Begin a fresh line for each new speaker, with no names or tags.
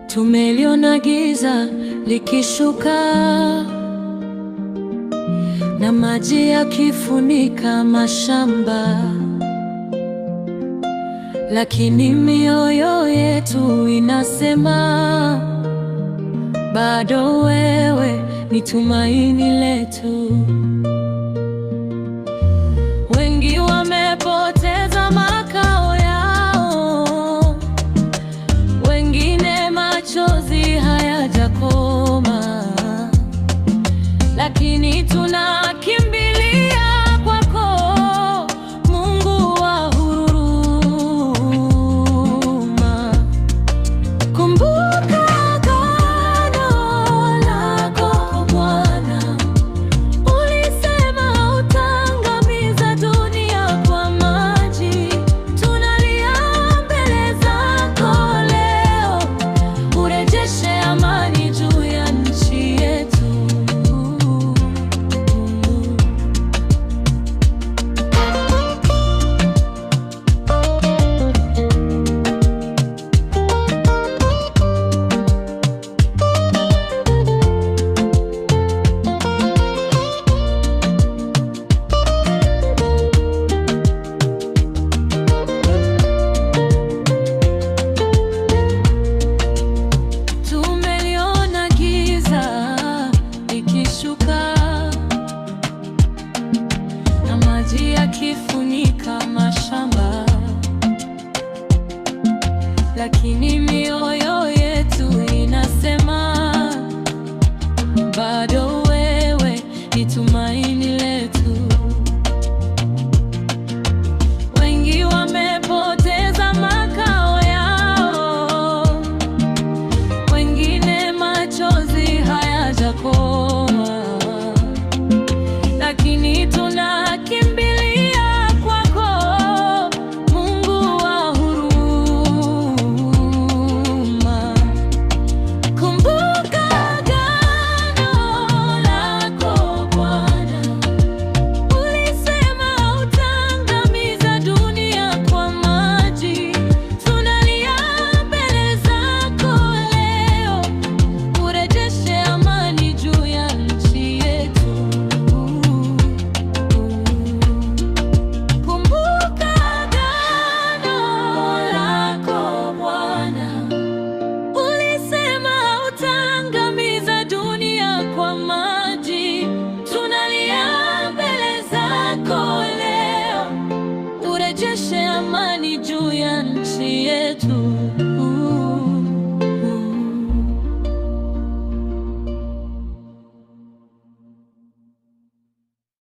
Tumeliona giza likishuka na maji yakifunika mashamba, lakini mioyo yetu inasema bado wewe ni tumaini letu. Wengi wamepoteza makao yao, wengine machozi hayajakoma, lakini tunakimbilia kwako, Mungu wa huruma. Kumbuka agano lako Bwana, ulisema utaangamiza dunia kwa maji. Tunalia mbele zako leo, urejeshe amani juu ya nchi yetu. Tumeliona giza likishuka na maji yakifunika mashamba, lakini mioyo yetu inasema bado wewe ni tumaini.